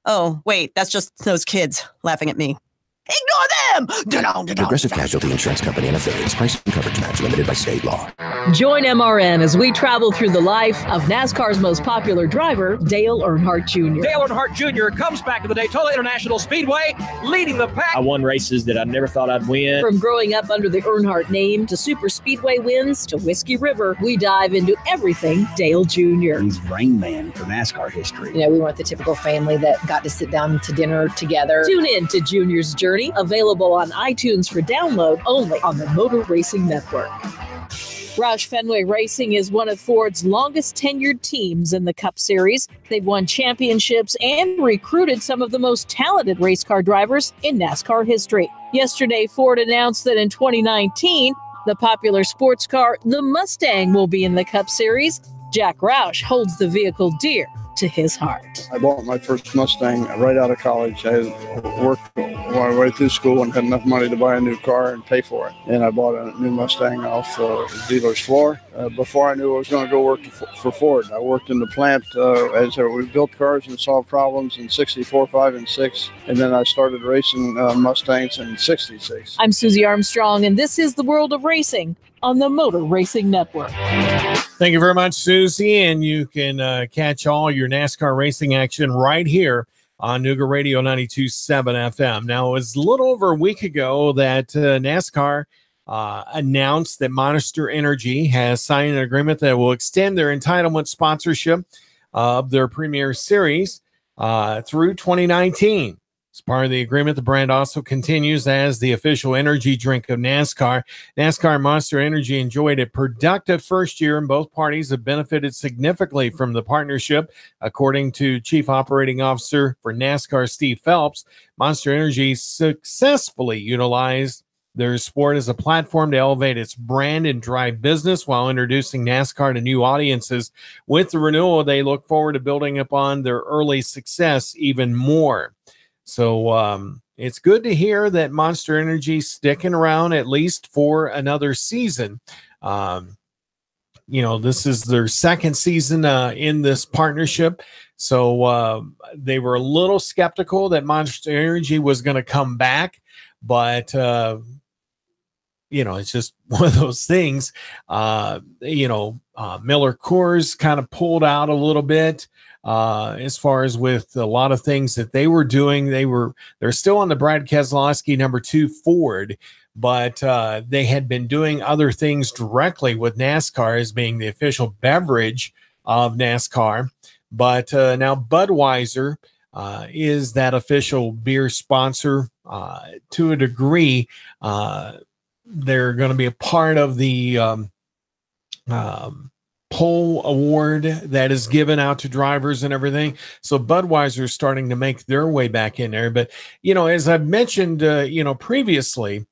Oh, wait, that's just those kids laughing at me. Ignore them! Progressive Casualty Insurance Company and affiliates. Price and coverage match limited by state law. Join MRN as we travel through the life of NASCAR's most popular driver, Dale Earnhardt Jr. Dale Earnhardt Jr. comes back to the Daytona International Speedway, leading the pack. I won races that I never thought I'd win. From growing up under the Earnhardt name to super speedway wins to Whiskey River, we dive into everything Dale Jr. He's Rain Man for NASCAR history. You know, we weren't the typical family that got to sit down to dinner together. Tune in to Junior's Journey, available on iTunes for download only on the Motor Racing Network. Roush Fenway Racing is one of Ford's longest tenured teams in the Cup Series. They've won championships and recruited some of the most talented race car drivers in NASCAR history. Yesterday, Ford announced that in 2019, the popular sports car, the Mustang, will be in the Cup Series. Jack Roush holds the vehicle dear to his heart. I bought my first Mustang right out of college. I worked my way through school and had enough money to buy a new car and pay for it. And I bought a new Mustang off the dealer's floor. Before I knew I was going to go work for Ford, I worked in the plant as we built cars and solved problems in 64, 5, and 6. And then I started racing Mustangs in 66. I'm Susie Armstrong, and this is The World of Racing on the Motor Racing Network. Thank you very much, Susie. And you can catch all your NASCAR racing action right here on Nuga Radio 92.7 FM. Now, it was a little over a week ago that NASCAR announced that Monster Energy has signed an agreement that will extend their entitlement sponsorship of their Premier Series through 2019. As part of the agreement, the brand also continues as the official energy drink of NASCAR. NASCAR and Monster Energy enjoyed a productive first year, and both parties have benefited significantly from the partnership. According to Chief Operating Officer for NASCAR, Steve Phelps, Monster Energy successfully utilized their sport as a platform to elevate its brand and drive business while introducing NASCAR to new audiences. With the renewal, they look forward to building upon their early success even more. So it's good to hear that Monster Energy sticking around at least for another season. This is their second season in this partnership. So they were a little skeptical that Monster Energy was going to come back, but it's just one of those things. Miller Coors kind of pulled out a little bit. As far as with a lot of things that they were doing, they're still on the Brad Keselowski #2 Ford, but they had been doing other things directly with NASCAR as being the official beverage of NASCAR. But now Budweiser is that official beer sponsor to a degree. They're going to be a part of the Pole Award that is given out to drivers and everything. So Budweiser is starting to make their way back in there. But, as I've mentioned, previously,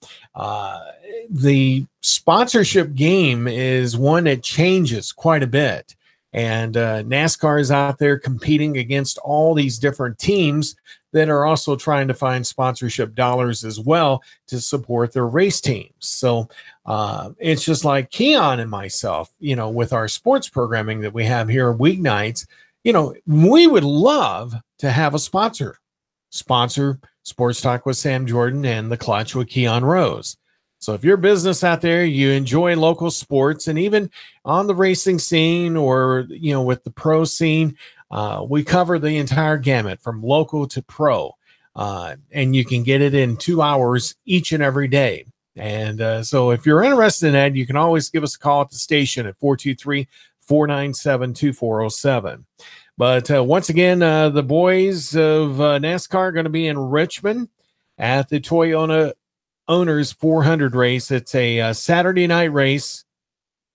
the sponsorship game is one that changes quite a bit. And NASCAR is out there competing against all these different teams that are also trying to find sponsorship dollars as well to support their race teams. So it's just like Keon and myself, with our sports programming that we have here weeknights, we would love to have a sponsor Sports Talk with Sam Jordan and The Clutch with Keon Rose. So if you're a business out there, you enjoy local sports, and even on the racing scene or, with the pro scene, we cover the entire gamut from local to pro, and you can get it in 2 hours each and every day. And so if you're interested in that, you can always give us a call at the station at 423-497-2407. But once again, the boys of NASCAR are going to be in Richmond at the Toyota Owners 400 race. It's a Saturday night race.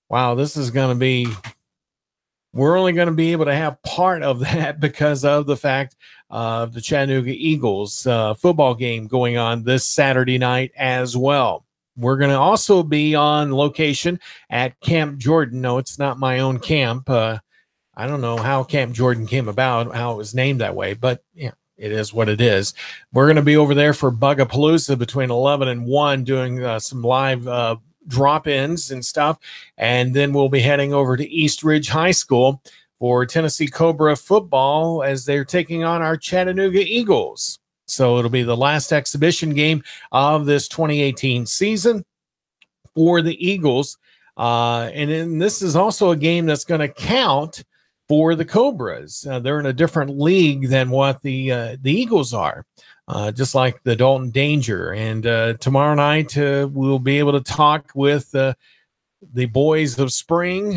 Wow, this is going to be, we're only going to be able to have part of that because of the fact of the Chattanooga Eagles football game going on this Saturday night as well. We're going to also be on location at Camp Jordan. No, it's not my own camp. I don't know how Camp Jordan came about, how it was named that way, but yeah, it is what it is. We're going to be over there for Bugapalooza between 11 and 1 doing some live drop-ins and stuff. And then we'll be heading over to East Ridge High School for Tennessee Cobra football as they're taking on our Chattanooga Eagles. So it'll be the last exhibition game of this 2018 season for the Eagles. And then this is also a game that's going to count for the Cobras. They're in a different league than what the Eagles are, just like the Dalton Danger. And tomorrow night we'll be able to talk with the boys of spring,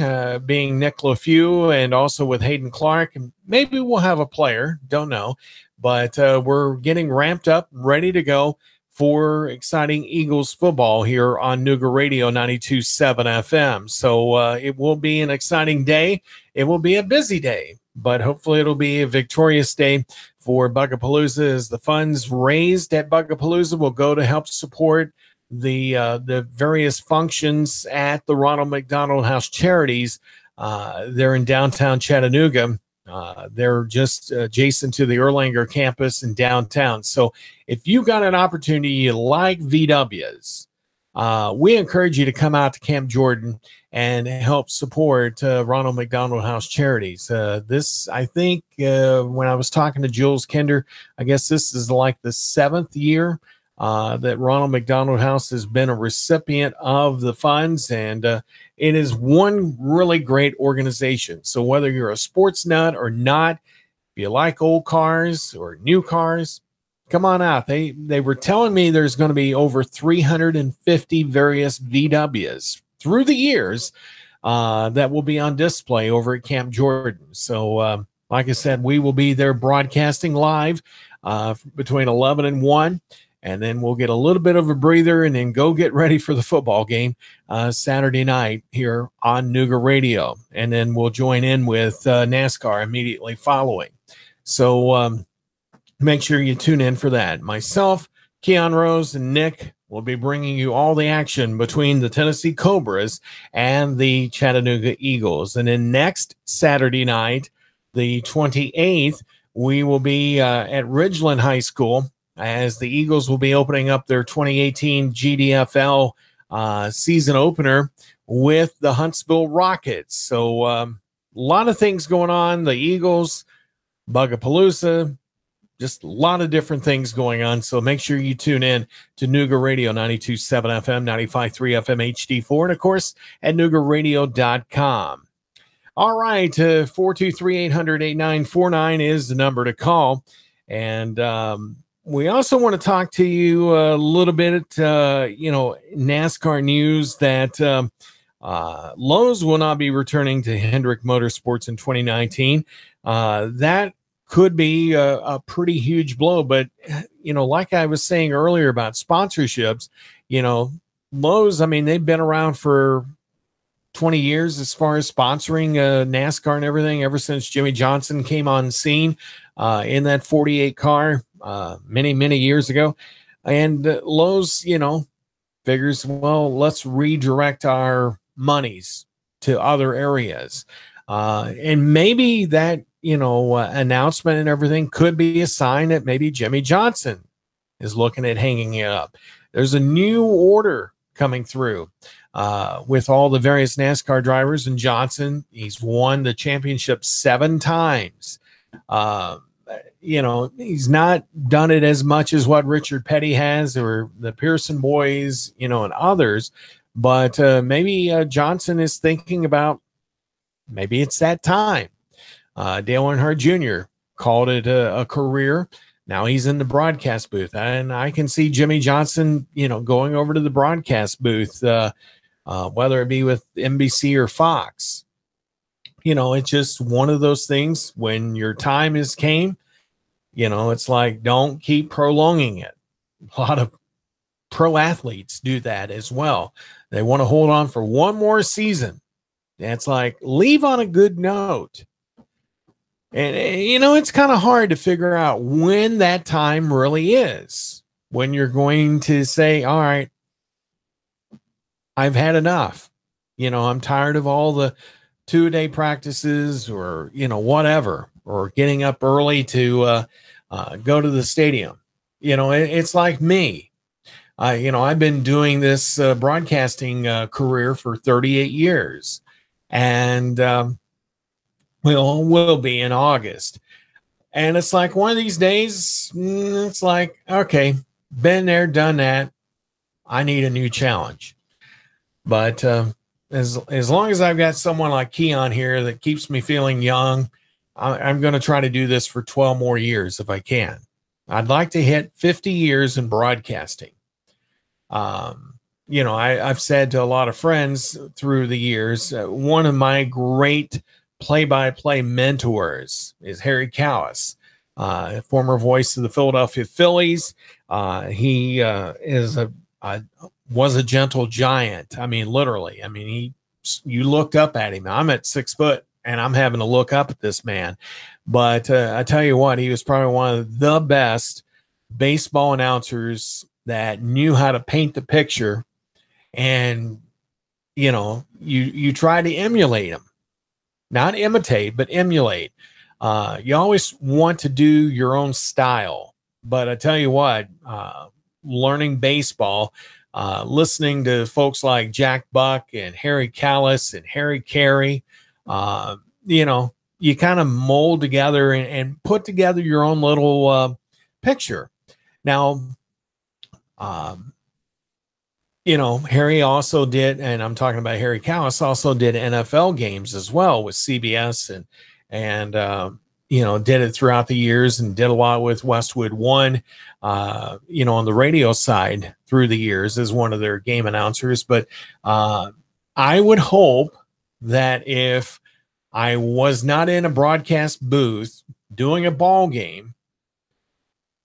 being Nick LaFew and also with Hayden Clark. And maybe we'll have a player, don't know. But we're getting ramped up, ready to go for exciting Eagles football here on Nooga Radio 92.7 FM. So it will be an exciting day. It will be a busy day, but hopefully it'll be a victorious day for Bugapalooza, as the funds raised at Bugapalooza will go to help support the various functions at the Ronald McDonald House Charities. They're in downtown Chattanooga. They're just adjacent to the Erlanger campus in downtown. So if you got an opportunity, you like VWs, we encourage you to come out to Camp Jordan and help support Ronald McDonald House Charities. This, I think, when I was talking to Jules Kinder, I guess this is like the 7th year that Ronald McDonald House has been a recipient of the funds, and it is one really great organization. So whether you're a sports nut or not, if you like old cars or new cars, come on out. They were telling me there's going to be over 350 various VWs through the years that will be on display over at Camp Jordan. So like I said, we will be there broadcasting live between 11 and 1. And then we'll get a little bit of a breather and then go get ready for the football game Saturday night here on Nooga Radio. And then we'll join in with NASCAR immediately following. So make sure you tune in for that. Myself, Keon Rose, and Nick will be bringing you all the action between the Tennessee Cobras and the Chattanooga Eagles. And then next Saturday night, the 28th, we will be at Ridgeland High School, as the Eagles will be opening up their 2018 GDFL season opener with the Huntsville Rockets. So a lot of things going on. The Eagles, Bugapalooza, just a lot of different things going on. So make sure you tune in to Nooga Radio 92.7 FM, 95.3 FM HD4, and of course at NoogaRadio.com. All right, 423-800-8949 is the number to call. And we also want to talk to you a little bit, NASCAR news that Lowe's will not be returning to Hendrick Motorsports in 2019. That could be a pretty huge blow. But, like I was saying earlier about sponsorships, Lowe's, they've been around for 20 years as far as sponsoring NASCAR and everything, ever since Jimmy Johnson came on scene in that 48 car. Many years ago. And Lowe's, figures, well, let's redirect our monies to other areas. And maybe that, announcement and everything could be a sign that maybe Jimmy Johnson is looking at hanging it up. There's a new order coming through with all the various NASCAR drivers, and Johnson, he's won the championship 7 times. He's not done it as much as what Richard Petty has or the Pearson boys, and others. But maybe Johnson is thinking about maybe it's that time. Dale Earnhardt Jr. called it a career. Now he's in the broadcast booth. And I can see Jimmy Johnson, going over to the broadcast booth, whether it be with NBC or Fox. It's just one of those things when your time came. It's like, don't keep prolonging it. A lot of pro athletes do that as well. They want to hold on for one more season. And it's like, leave on a good note. And, it's kind of hard to figure out when that time really is, when you're going to say, all right, I've had enough. I'm tired of all the 2-a-day practices or, whatever, or getting up early to go to the stadium. It's like me. I've been doing this broadcasting career for 38 years. And will be in August. And it's like one of these days, it's like, okay, been there, done that. I need a new challenge. But as long as I've got someone like Keon here that keeps me feeling young, I'm going to try to do this for 12 more years if I can. I'd like to hit 50 years in broadcasting. I've said to a lot of friends through the years, one of my great play-by-play mentors is Harry Kalas, former voice of the Philadelphia Phillies. He was a gentle giant. I mean, literally. I mean, you looked up at him. I'm at 6 foot, and I'm having to look up at this man. But I tell you what, he was probably one of the best baseball announcers that knew how to paint the picture. And, you try to emulate him. Not imitate, but emulate. You always want to do your own style. But I tell you what, learning baseball, listening to folks like Jack Buck and Harry Kalas and Harry Carey, you kind of mold together and put together your own little picture. Now, Harry also did, and I'm talking about Harry Kalas, also did NFL games as well with CBS and did it throughout the years and did a lot with Westwood One, on the radio side through the years as one of their game announcers. But I would hope that if I was not in a broadcast booth doing a ball game,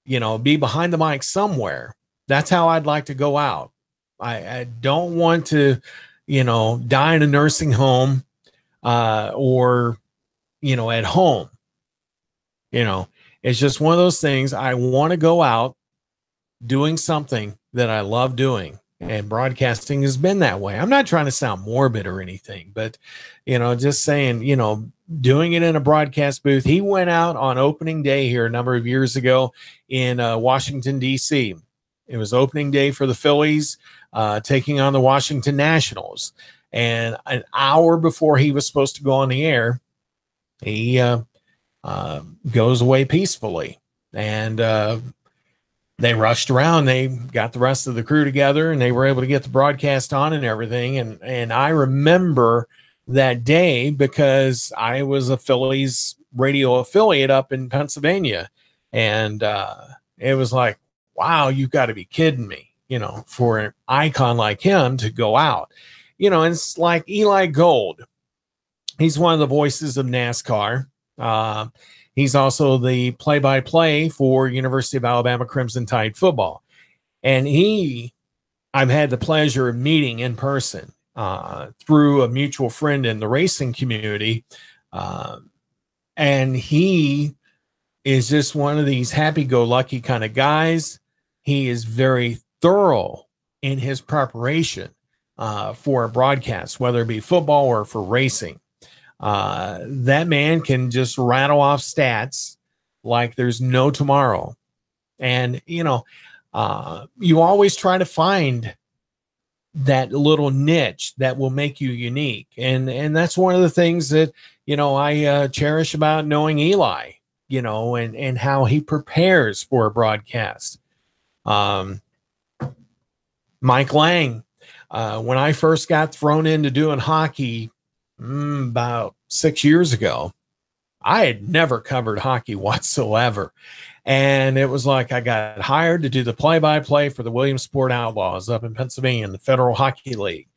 be behind the mic somewhere. That's how I'd like to go out. I don't want to, die in a nursing home or, at home. It's just one of those things. I want to go out doing something that I love doing. And broadcasting has been that way. I'm not trying to sound morbid or anything, but, just saying, doing it in a broadcast booth. He went out on opening day here a number of years ago in Washington, D.C. It was opening day for the Phillies taking on the Washington Nationals. And an hour before he was supposed to go on the air, he goes away peacefully. And they rushed around. They got the rest of the crew together, and they were able to get the broadcast on and everything. And I remember that day because I was a Phillies radio affiliate up in Pennsylvania. And it was like, wow, you've got to be kidding me, for an icon like him to go out. And it's like Eli Gold. He's one of the voices of NASCAR. He's also the play-by-play for University of Alabama Crimson Tide football. And I've had the pleasure of meeting in person through a mutual friend in the racing community. And he is just one of these happy-go-lucky kind of guys. He is very thorough in his preparation for a broadcast, whether it be football or for racing. That man can just rattle off stats like there's no tomorrow. And, you always try to find that little niche that will make you unique. And that's one of the things that, I cherish about knowing Eli, and how he prepares for a broadcast. Mike Lang, when I first got thrown into doing hockey about 6 years ago, I had never covered hockey whatsoever. And it was like I got hired to do the play-by-play for the Williamsport Outlaws up in Pennsylvania in the Federal Hockey League.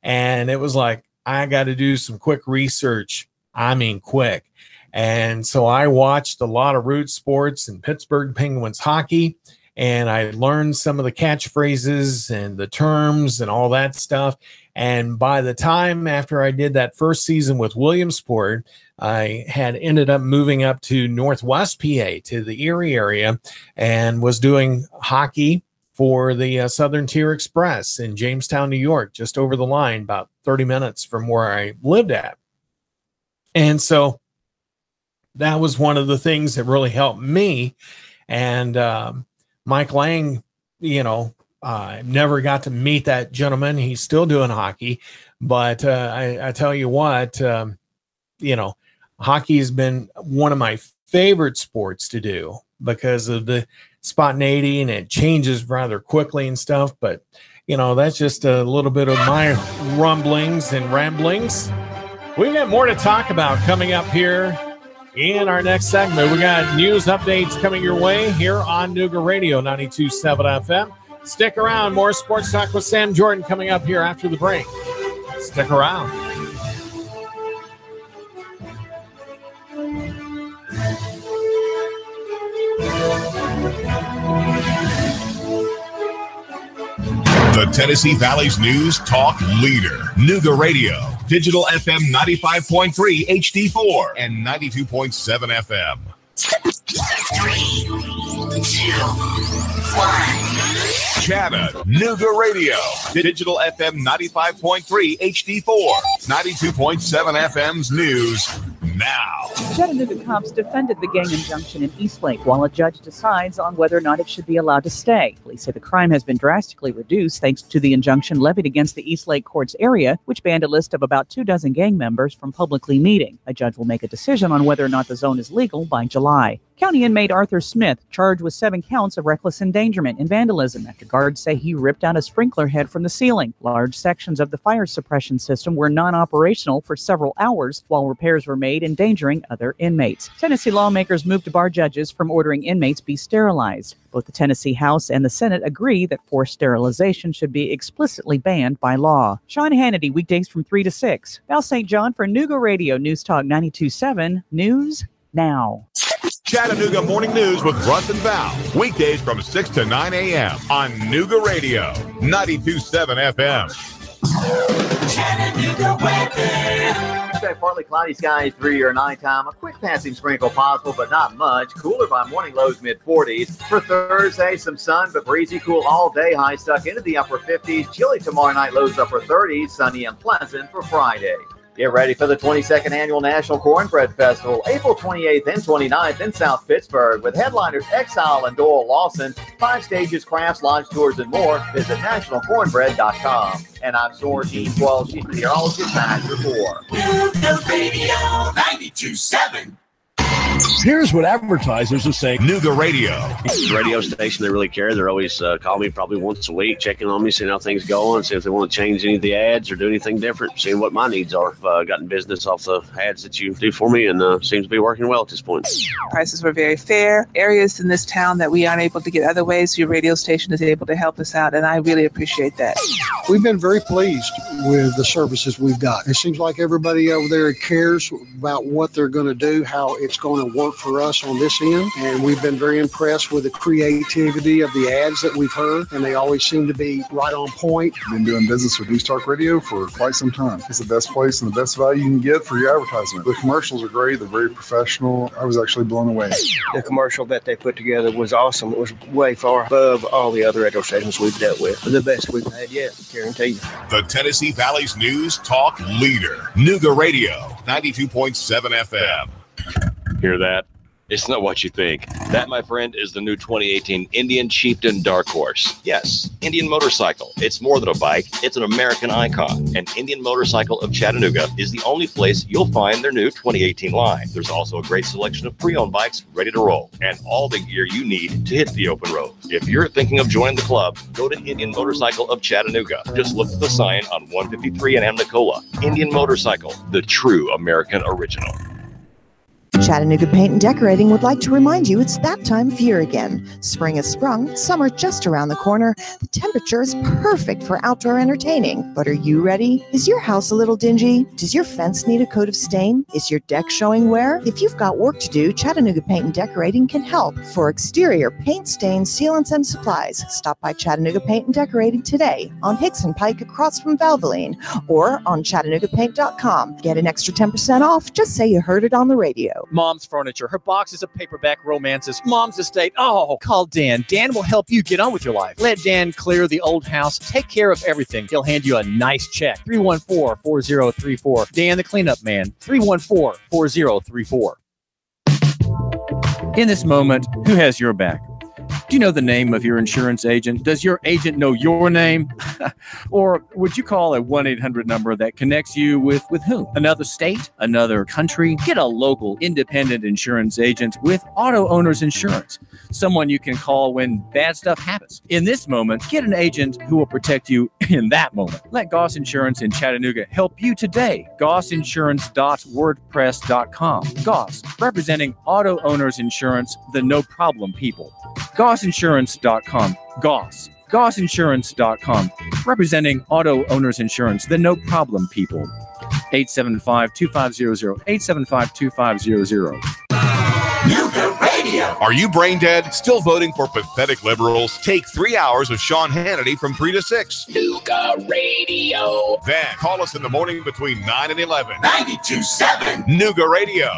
And it was like, I got to do some quick research. I mean, quick. And so I watched a lot of Root Sports and Pittsburgh Penguins hockey. And I learned some of the catchphrases and the terms and all that stuff. And by the time after I did that first season with Williamsport, I had ended up moving up to Northwest PA to the Erie area and was doing hockey for the Southern Tier Express in Jamestown, New York, just over the line, about 30 minutes from where I lived at. And so that was one of the things that really helped me. And Mike Lang, I never got to meet that gentleman. He's still doing hockey, but I tell you what, Hockey has been one of my favorite sports to do because of the spontaneity, and it changes rather quickly and stuff. But, that's just a little bit of my rumblings and ramblings. We've got more to talk about coming up here in our next segment. We got news updates coming your way here on Nooga Radio 92.7 FM. Stick around. More Sports Talk with Sam Jordan coming up here after the break. Stick around. The Tennessee Valley's news talk leader, Nooga Radio, digital FM 95.3 HD4 and 92.7 FM. 3, 2, 1. Chattanooga Radio, digital FM 95.3 HD4, 92.7 FM's news now. Chattanooga cops defended the gang injunction in Eastlake while a judge decides on whether or not it should be allowed to stay. Police say the crime has been drastically reduced thanks to the injunction levied against the Eastlake Courts area, which banned a list of about 24 gang members from publicly meeting. A judge will make a decision on whether or not the zone is legal by July. County inmate Arthur Smith charged with 7 counts of reckless endangerment and vandalism after guards say he ripped out a sprinkler head from the ceiling. Large sections of the fire suppression system were non-operational for several hours while repairs were made, endangering other inmates. Tennessee lawmakers moved to bar judges from ordering inmates be sterilized. Both the Tennessee House and the Senate agree that forced sterilization should be explicitly banned by law. Sean Hannity, weekdays from 3 to 6. Val St. John for Nooga Radio News Talk 92.7 News Now. Chattanooga Morning News with Russ and Val. Weekdays from 6 to 9 a.m. on Nooga Radio, 92.7 FM. Chattanooga weather. Partly cloudy skies through your nighttime. A quick passing sprinkle possible, but not much. Cooler by morning lows mid-40s. For Thursday, some sun, but breezy, cool all day. High stuck into the upper 50s. Chilly tomorrow night, lows upper 30s. Sunny and pleasant for Friday. Get ready for the 22nd Annual National Cornbread Festival, April 28th and 29th in South Pittsburgh, with headliners Exile and Doyle Lawson, 5 stages, crafts, lodge tours, and more. Visit nationalcornbread.com. And I'm Soren E12. She's meteorologist manager for Nooga Radio 92.7. Here's what advertisers are saying. Nooga Radio. Radio station, they really care. They're always calling me probably once a week, checking on me, seeing how things going, see if they want to change any of the ads or do anything different, seeing what my needs are. I've gotten business off the ads that you do for me, and seems to be working well at this point. Prices were very fair. Areas in this town that we aren't able to get other ways, your radio station is able to help us out, and I really appreciate that. We've been very pleased with the services we've got. It seems like everybody over there cares about what they're going to do, how it's going to work for us on this end, and we've been very impressed with the creativity of the ads that we've heard, and they always seem to be right on point. Been doing business with News Talk Radio for quite some time. It's the best place and the best value you can get for your advertisement. The commercials are great. They're very professional. I was actually blown away. The commercial that they put together was awesome. It was way far above all the other radio stations we've dealt with. The best we've had yet, guarantee you. The Tennessee Valley's news talk leader, Nooga Radio, 92.7 FM. Hear that? It's not what you think. That, my friend, is the new 2018 Indian Chieftain Dark Horse. Yes, Indian Motorcycle. It's more than a bike. It's an American icon. And Indian Motorcycle of Chattanooga is the only place you'll find their new 2018 line. There's also a great selection of pre-owned bikes ready to roll and all the gear you need to hit the open road. If you're thinking of joining the club, go to Indian Motorcycle of Chattanooga. Just look at the sign on 153 and Amnicola. Indian Motorcycle, the true American original. Chattanooga Paint and Decorating would like to remind you it's that time of year again. Spring has sprung, summer just around the corner. The temperature is perfect for outdoor entertaining. But are you ready? Is your house a little dingy? Does your fence need a coat of stain? Is your deck showing wear? If you've got work to do, Chattanooga Paint and Decorating can help. For exterior paint, stains, sealants, and supplies, stop by Chattanooga Paint and Decorating today on Hickson Pike across from Valvoline or on ChattanoogaPaint.com. Get an extra 10% off. Just say you heard it on the radio. Mom's Furniture, her boxes of paperback romances, Mom's Estate. Oh, call Dan. Dan will help you get on with your life. Let Dan clear the old house, take care of everything. He'll hand you a nice check. 314-4034. Dan the Cleanup Man, 314-4034. In this moment, who has your back? Do you know the name of your insurance agent? Does your agent know your name? Or would you call a 1-800 number that connects you with whom? Another state? Another country? Get a local independent insurance agent with Auto Owners Insurance. Someone you can call when bad stuff happens. In this moment, get an agent who will protect you in that moment. Let Goss Insurance in Chattanooga help you today. GossInsurance.wordpress.com. Goss, representing Auto Owners Insurance, the no problem people. GossInsurance.com. Goss. GossInsurance.com, representing Auto Owners Insurance, the no problem people. 875-2500, 875-2500. Nuga Radio. Are you brain dead? Still voting for pathetic liberals? Take 3 hours of Sean Hannity from 3 to 6. Nuga Radio. Then call us in the morning between 9 and 11. 92.7 Nuga Radio.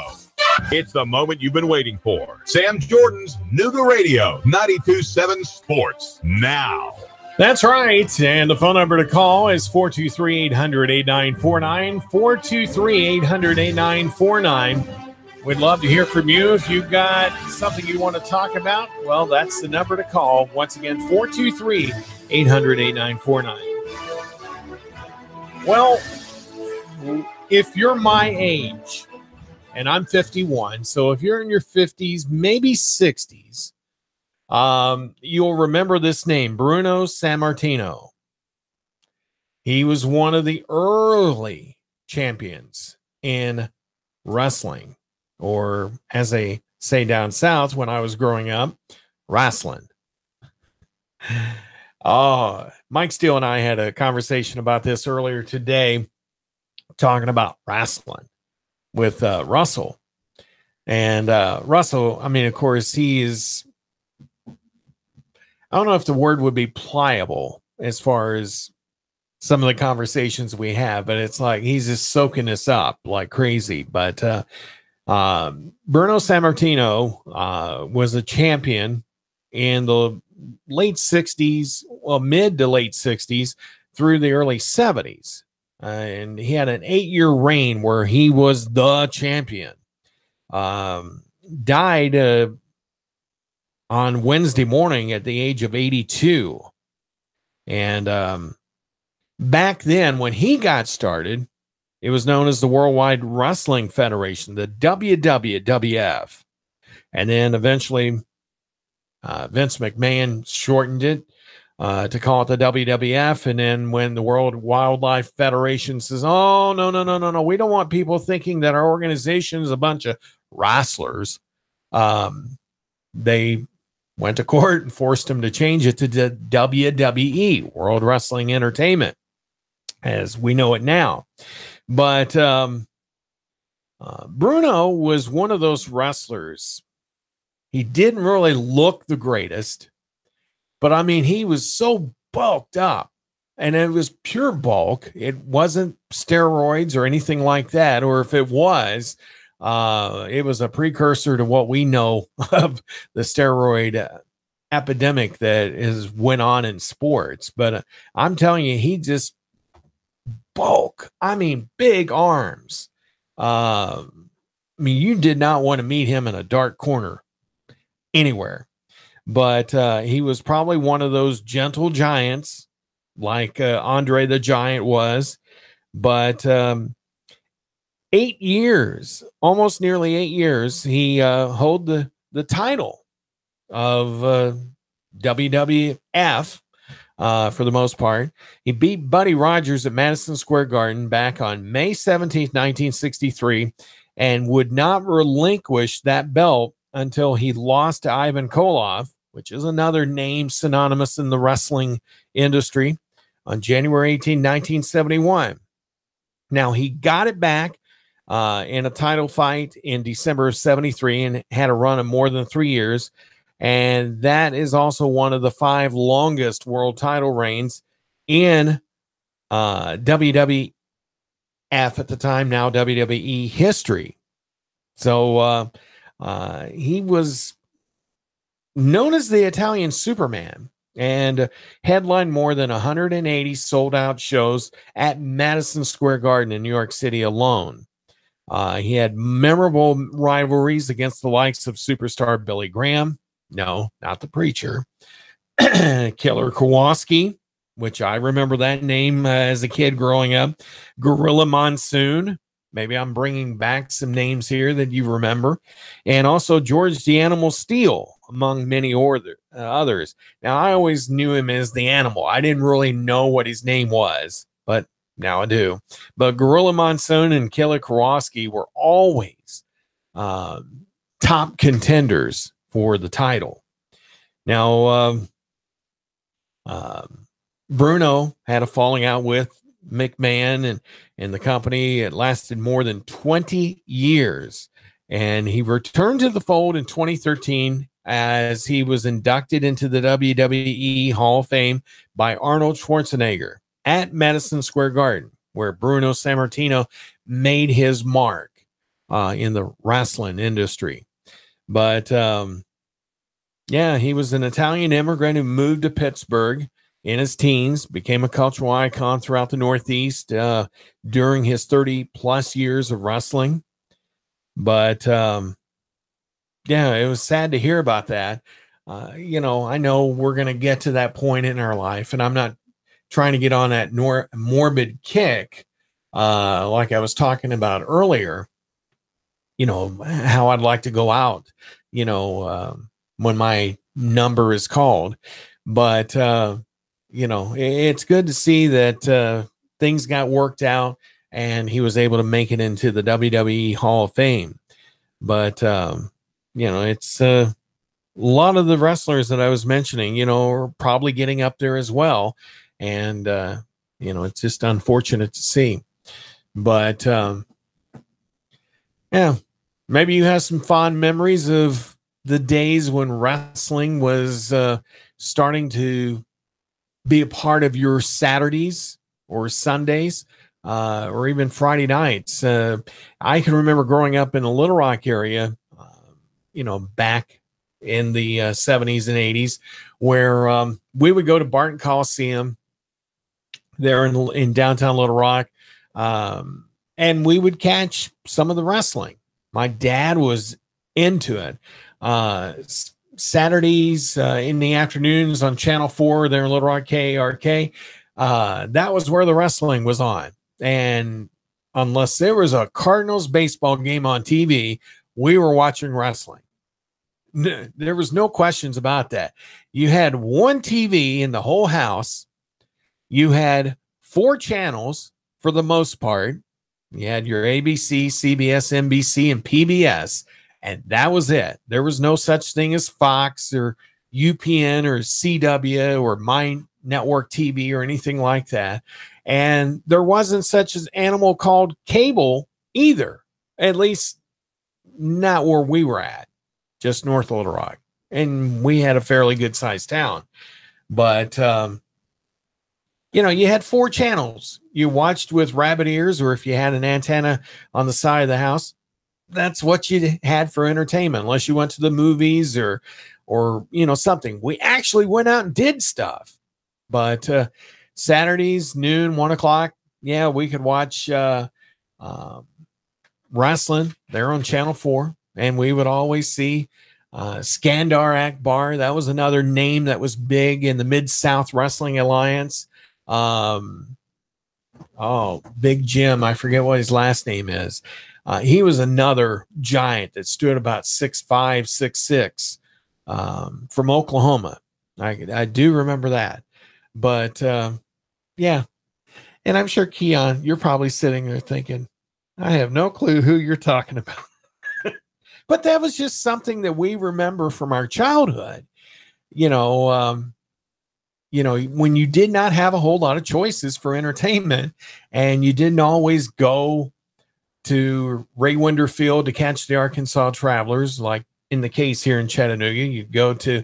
It's the moment you've been waiting for. Sam Jordan's Nuga Radio, 92.7 Sports, now. That's right. And the phone number to call is 423-800-8949, 423-800-8949. We'd love to hear from you. If you've got something you want to talk about, well, that's the number to call. Once again, 423-800-8949. Well, if you're my age, and I'm 51, so if you're in your 50s, maybe 60s, you'll remember this name, Bruno Sammartino. He was one of the early champions in wrestling, or as they say down south when I was growing up, wrestling. Mike Steele and I had a conversation about this earlier today, talking about wrestling with Russell. And Russell, I mean, of course, he is, I don't know if the word would be pliable as far as some of the conversations we have, but it's like he's just soaking us up like crazy. But Bruno Sammartino was a champion in the late 60s, well, mid to late 60s through the early 70s. And he had an 8-year reign where he was the champion. Died on Wednesday morning at the age of 82. And back then, when he got started, it was known as the Worldwide Wrestling Federation, the WWF. And then eventually, Vince McMahon shortened it to call it the WWF. And then when the World Wildlife Federation says, oh, no, we don't want people thinking that our organization is a bunch of wrestlers, they went to court and forced him to change it to the WWE, World Wrestling Entertainment, as we know it now. But Bruno was one of those wrestlers. He didn't really look the greatest, but I mean, he was so bulked up, and it was pure bulk. It wasn't steroids or anything like that. Or if it was a precursor to what we know of the steroid epidemic that is went on in sports. But I'm telling you, he just bulk. I mean, big arms. I mean, you did not want to meet him in a dark corner anywhere. But he was probably one of those gentle giants like Andre the Giant was. But 8 years, almost nearly 8 years, he held the title of WWF for the most part. He beat Buddy Rogers at Madison Square Garden back on May 17th, 1963, and would not relinquish that belt until he lost to Ivan Koloff, which is another name synonymous in the wrestling industry, on January 18, 1971. Now, he got it back in a title fight in December of 73 and had a run of more than 3 years. And that is also one of the 5 longest world title reigns in WWF at the time, now WWE history. So he was known as the Italian Superman and headlined more than 180 sold-out shows at Madison Square Garden in New York City alone. He had memorable rivalries against the likes of superstar Billy Graham. No, not the Preacher. Killer Kowalski, which I remember that name as a kid growing up. Gorilla Monsoon. Maybe I'm bringing back some names here that you remember. And also George the Animal Steele, among many others. Now, I always knew him as the Animal. I didn't really know what his name was, but now I do. But Gorilla Monsoon and Killer Kowalski were always top contenders for the title. Now, Bruno had a falling out with McMahon and the company. It lasted more than 20 years, and he returned to the fold in 2013 as he was inducted into the WWE Hall of Fame by Arnold Schwarzenegger at Madison Square Garden, where Bruno Sammartino made his mark in the wrestling industry. But yeah, he was an Italian immigrant who moved to Pittsburgh in his teens, became a cultural icon throughout the Northeast during his 30-plus years of wrestling. But, yeah, it was sad to hear about that. You know, I know we're going to get to that point in our life, and I'm not trying to get on that morbid kick like I was talking about earlier, you know, how I'd like to go out, you know, when my number is called. But, you know, it's good to see that things got worked out and he was able to make it into the WWE Hall of Fame. But, you know, it's a lot of the wrestlers that I was mentioning, you know, are probably getting up there as well. And, you know, it's just unfortunate to see. But, yeah, maybe you have some fond memories of the days when wrestling was starting to be a part of your Saturdays or Sundays, or even Friday nights. I can remember growing up in the Little Rock area, you know, back in the 70s and 80s, where we would go to Barton Coliseum there in downtown Little Rock, and we would catch some of the wrestling. My dad was into it. Saturdays in the afternoons on Channel 4 there in Little Rock KRK, that was where the wrestling was on. And unless there was a Cardinals baseball game on TV, we were watching wrestling. There was no questions about that. You had one TV in the whole house. You had 4 channels for the most part. You had your ABC, CBS, NBC, and PBS. And that was it. There was no such thing as Fox or UPN or CW or My Network TV or anything like that. And there wasn't such an animal called cable either, at least not where we were at, just north of Little Rock. And we had a fairly good sized town. But, you know, you had 4 channels. You watched with rabbit ears, or if you had an antenna on the side of the house, that's what you had for entertainment, unless you went to the movies or, you know, something. We actually went out and did stuff. But Saturdays, noon, 1 o'clock, yeah, we could watch wrestling there on Channel 4. And we would always see Skandar Akbar. That was another name that was big in the Mid-South Wrestling Alliance. Big Jim, I forget what his last name is. He was another giant that stood about 6'5", 6'6", from Oklahoma. I do remember that. But, yeah. And I'm sure, Keon, you're probably sitting there thinking, I have no clue who you're talking about. But that was just something that we remember from our childhood. You know, when you did not have a whole lot of choices for entertainment, and you didn't always go to Ray Winder Field to catch the Arkansas Travelers, like in the case here in Chattanooga. You'd go to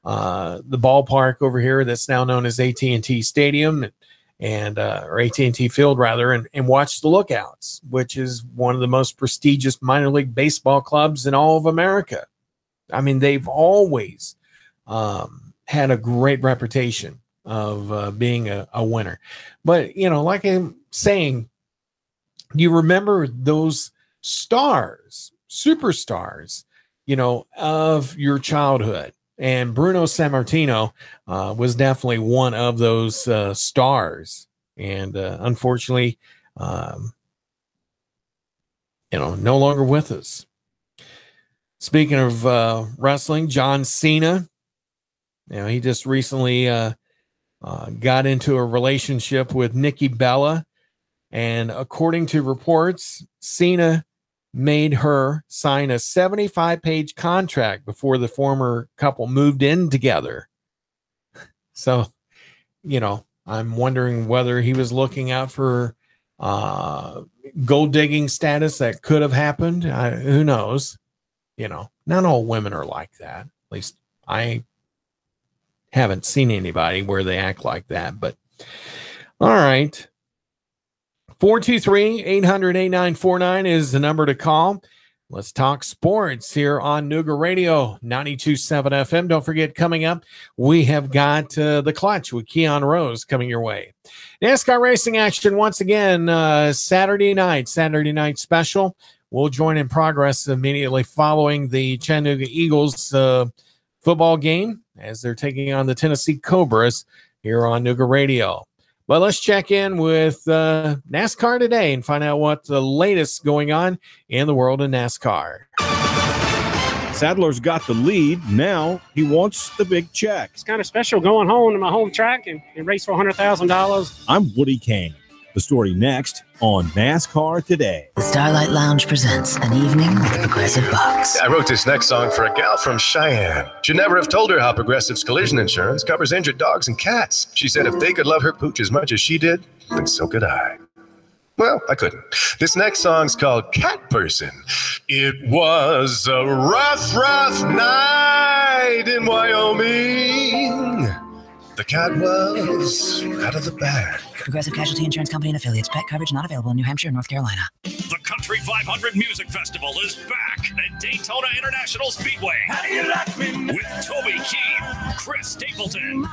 the ballpark over here that's now known as AT&T Stadium, or AT&T Field rather, and watch the Lookouts, which is one of the most prestigious minor league baseball clubs in all of America. I mean, they've always had a great reputation of being a winner. But, you know, like I'm saying, you remember those stars, superstars, you know, of your childhood. And Bruno Sammartino was definitely one of those stars. And unfortunately, no longer with us. Speaking of wrestling, John Cena, he just recently got into a relationship with Nikki Bella. And according to reports, Cena made her sign a 75-page contract before the former couple moved in together. So, I'm wondering whether he was looking out for gold digging status that could have happened. Who knows? Not all women are like that. At least I haven't seen anybody where they act like that. But all right. 423-800-8949 is the number to call. Let's talk sports here on Nooga Radio 92.7 FM. Don't forget, coming up, we have got The Clutch with Keon Rose coming your way. NASCAR racing action once again, Saturday night special. We'll join in progress immediately following the Chattanooga Eagles football game as they're taking on the Tennessee Cobras here on Nooga Radio. But let's check in with NASCAR today and find out what the latest going on in the world of NASCAR. Sadler's got the lead. Now he wants the big check. It's kind of special going home to my home track and race for $100,000. I'm Woody Kane. The story next on NASCAR Today. The Starlight Lounge presents an evening with the Progressive Box. I wrote this next song for a gal from Cheyenne. Should never have told her how Progressive's collision insurance covers injured dogs and cats. She said if they could love her pooch as much as she did, then so could I. Well, I couldn't. This next song's called Cat Person. It was a rough, rough night in Wyoming. The cat was out of the bag. Progressive Casualty Insurance Company and affiliates. Pet coverage not available in New Hampshire and North Carolina. The Country 500 Music Festival is back at Daytona International Speedway. How do you like me? With Toby Keith, Chris Stapleton,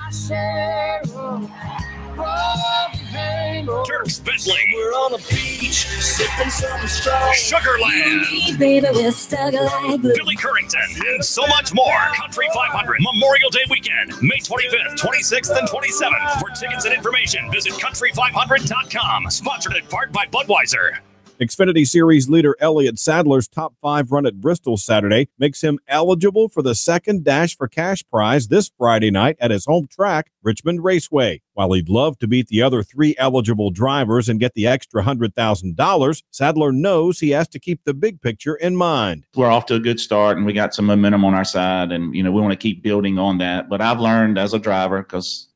Dirk Bentley, we're on the beach, sipping some strong Sugarland, baby, we're stuck like Billy Currington, and so much more. Country 500 Memorial Day weekend, May 25th, 26th, and 27th. For tickets and information, visit country500.com. Sponsored in part by Budweiser. Xfinity Series leader Elliott Sadler's top 5 run at Bristol Saturday makes him eligible for the second Dash for Cash prize this Friday night at his home track, Richmond Raceway. While he'd love to beat the other 3 eligible drivers and get the extra $100,000, Sadler knows he has to keep the big picture in mind. We're off to a good start and we got some momentum on our side, and we want to keep building on that. But I've learned as a driver, because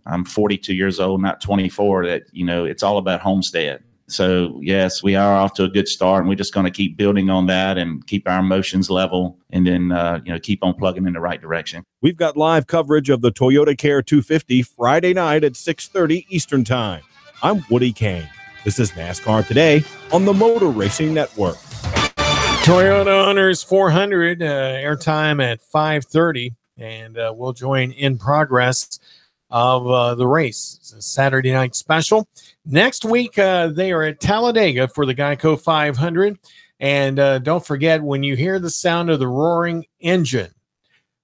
I'm 42 years old, not 24, that it's all about Homestead. So, yes, we are off to a good start, and we're just going to keep building on that and keep our emotions level, and then, keep on plugging in the right direction. We've got live coverage of the Toyota Care 250 Friday night at 6:30 Eastern Time. I'm Woody Kane. This is NASCAR Today on the Motor Racing Network. Toyota Honors 400 airtime at 5:30, and we'll join in progress of the race. It's a Saturday night special. Next week, they are at Talladega for the Geico 500. And don't forget, when you hear the sound of the roaring engine,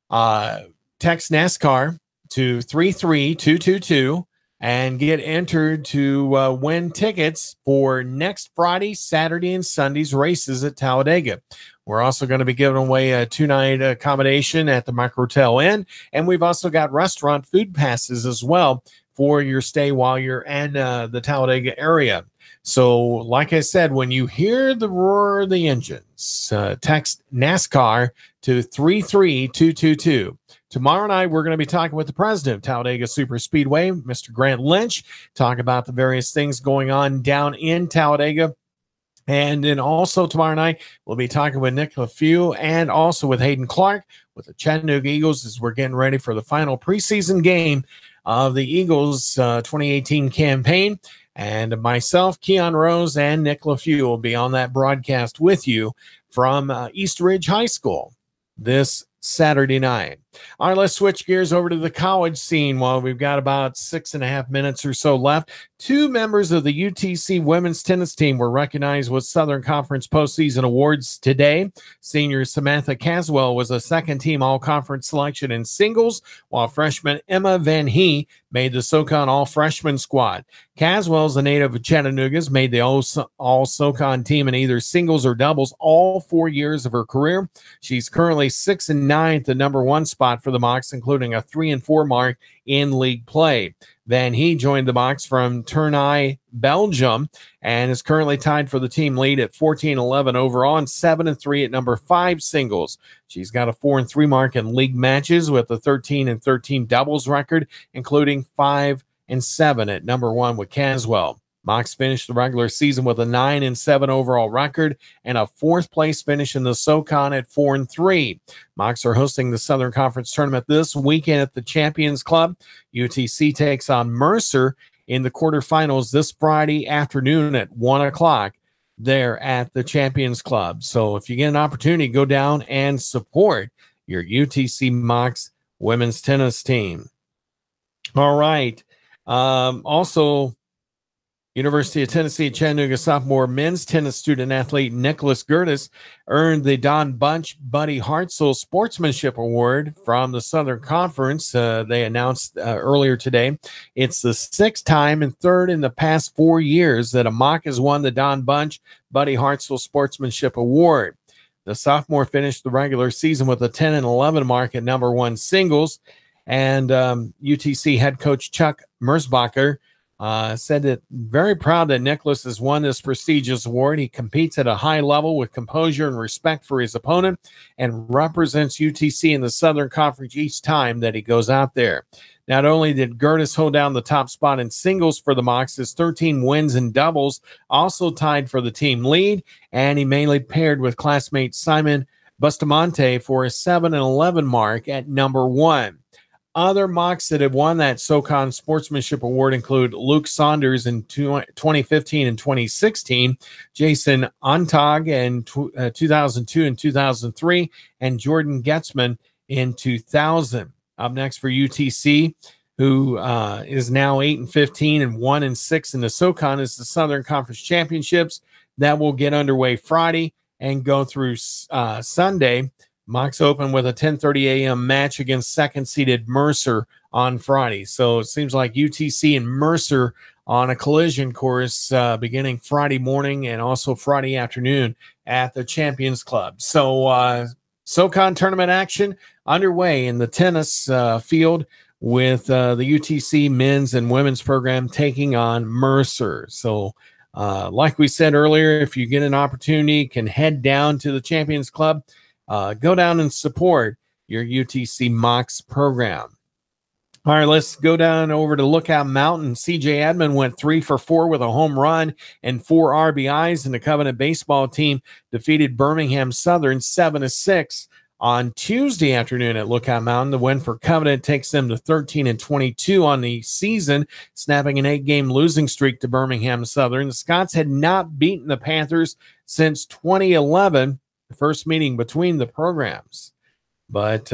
text NASCAR to 33222 and get entered to win tickets for next Friday, Saturday, and Sunday's races at Talladega. We're also going to be giving away a 2-night accommodation at the Microtel Inn, and we've also got restaurant food passes as well for your stay while you're in the Talladega area. So, like I said, when you hear the roar of the engines, text NASCAR to 33222. Tomorrow night, we're going to be talking with the president of Talladega Super Speedway, Mr. Grant Lynch, talk about the various things going on down in Talladega. And then also tomorrow night, we'll be talking with Nick LaFew and also with Hayden Clark with the Chattanooga Eagles as we're getting ready for the final preseason game of the Eagles 2018 campaign. And myself, Keon Rose, and Nick LaFew will be on that broadcast with you from East Ridge High School this Saturday night. All right, let's switch gears over to the college scene while we've got about 6.5 minutes or so left 2 members of the UTC women's tennis team were recognized with Southern Conference postseason awards today. Senior Samantha Caswell was a second-team all-conference selection in singles, while freshman Emma Van Hee made the SoCon all-freshman squad. Caswell is a native of Chattanooga's, made the all-SoCon team in either singles or doubles all 4 years of her career. She's currently 6th and 9th, the number 1 spot for the Mocs, including a 3-4 mark in league play. Van Hee joined the Mocs from Tournai, Belgium, and is currently tied for the team lead at 14-11 overall and 7-3 at number 5 singles. She's got a 4-3 mark in league matches with a 13-13 doubles record, including 5-7 at number 1 with Caswell. Mocs finished the regular season with a 9-7 overall record and a 4th place finish in the SoCon at 4-3. Mocs are hosting the Southern Conference tournament this weekend at the Champions Club. UTC takes on Mercer in the quarterfinals this Friday afternoon at 1 o'clock there at the Champions Club. So if you get an opportunity, go down and support your UTC Mocs women's tennis team. All right. Also, University of Tennessee Chattanooga sophomore men's tennis student athlete Nicholas Gertis earned the Don Bunch Buddy Hartzell Sportsmanship Award from the Southern Conference. They announced earlier today. It's the 6th time and 3rd in the past 4 years that a Moc has won the Don Bunch Buddy Hartzell Sportsmanship Award. The sophomore finished the regular season with a 10-11 mark at number 1 singles, and UTC head coach Chuck Merzbacher said that very proud that Nicholas has won this prestigious award. He competes at a high level with composure and respect for his opponent and represents UTC in the Southern Conference each time that he goes out there. Not only did Gertis hold down the top spot in singles for the Mocs, his 13 wins in doubles also tied for the team lead, and he mainly paired with classmate Simon Bustamante for a 7-11 mark at number 1. Other Mocs that have won that SoCon Sportsmanship Award include Luke Saunders in 2015 and 2016, Jason Ontag in 2002 and 2003, and Jordan Getzman in 2000. Up next for UTC, who is now 8-15 and 1-6 in the SoCon, is the Southern Conference Championships that will get underway Friday and go through Sunday. Mocs open with a 10:30 a.m. match against second-seeded Mercer on Friday. So it seems like UTC and Mercer on a collision course beginning Friday morning and also Friday afternoon at the Champions Club. So SoCon tournament action underway in the tennis field with the UTC men's and women's program taking on Mercer. So like we said earlier, if you get an opportunity, can head down to the Champions Club. Go down and support your UTC Mocs program. All right, let's go down over to Lookout Mountain. CJ Edmond went 3 for 4 with a home run and 4 RBIs, and the Covenant baseball team defeated Birmingham Southern 7-6 on Tuesday afternoon at Lookout Mountain. The win for Covenant takes them to 13-22 on the season, snapping an 8-game losing streak to Birmingham Southern. The Scots had not beaten the Panthers since 2011. First meeting between the programs. But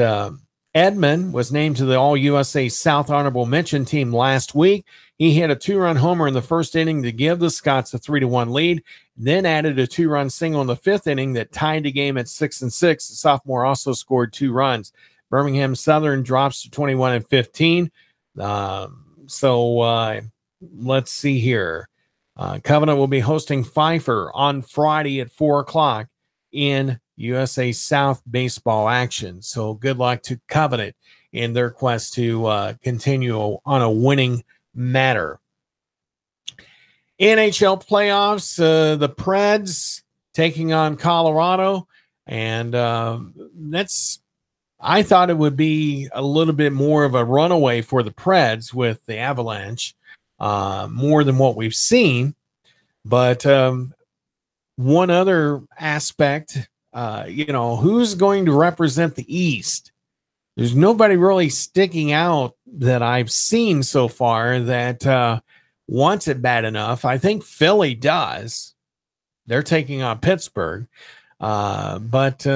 Edmond was named to the All-USA South Honorable Mention team last week. He hit a 2-run homer in the first inning to give the Scots a 3-1 lead, then added a 2-run single in the 5th inning that tied the game at 6-6. The sophomore also scored 2 runs. Birmingham Southern drops to 21-15. Let's see here. Covenant will be hosting Pfeiffer on Friday at 4 o'clock in USA South baseball action. So good luck to Covenant in their quest to continue on a winning matter. NHL playoffs, the Preds taking on Colorado, and I thought it would be a little bit more of a runaway for the Preds with the Avalanche, more than what we've seen. But one other aspect, who's going to represent the East? There's nobody really sticking out that I've seen so far that wants it bad enough. I think Philly does. They're taking on Pittsburgh. But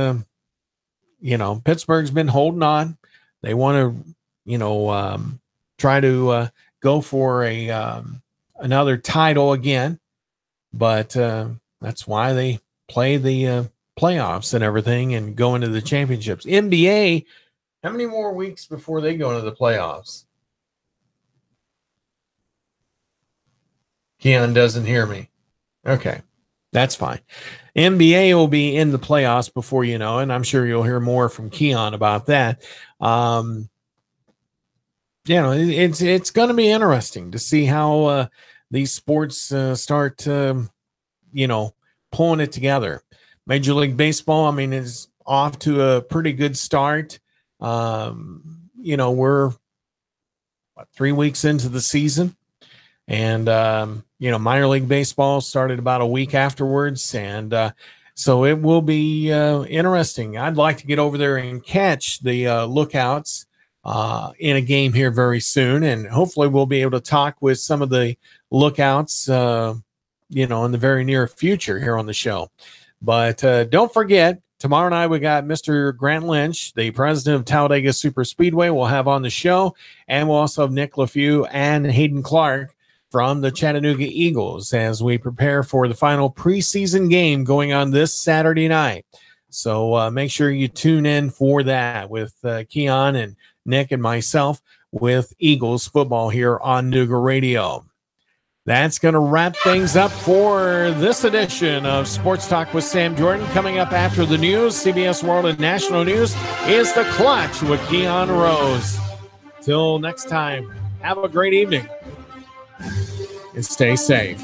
Pittsburgh's been holding on. They want to, try to go for a another title again, but that's why they play the playoffs and everything and go into the championships. NBA, how many more weeks before they go into the playoffs? Keon doesn't hear me. Okay, that's fine. NBA will be in the playoffs before you know, and I'm sure you'll hear more from Keon about that. It's going to be interesting to see how these sports start, pulling it together. Major League Baseball, I mean, is off to a pretty good start. We're 3 weeks into the season, and minor league baseball started about a week afterwards, and so it will be interesting. I'd like to get over there and catch the Lookouts in a game here very soon, and hopefully we'll be able to talk with some of the Lookouts, in the very near future here on the show. But don't forget, tomorrow night we got Mr. Grant Lynch, the president of Talladega Super Speedway, we'll have on the show, and we'll also have Nick LeFew and Hayden Clark from the Chattanooga Eagles as we prepare for the final preseason game going on this Saturday night. So make sure you tune in for that with Keon and Nick and myself with Eagles football here on Nooga Radio. That's going to wrap things up for this edition of Sports Talk with Sam Jordan. Coming up after the news, CBS World and National News, is The Clutch with Keon Rose. Till next time, have a great evening and stay safe.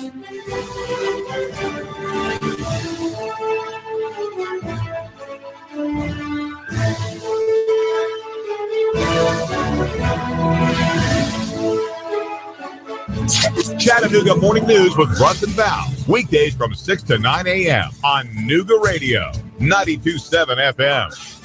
Chattanooga Morning News with Russ and Val. Weekdays from 6 to 9 a.m. on Nooga Radio, 92.7 FM.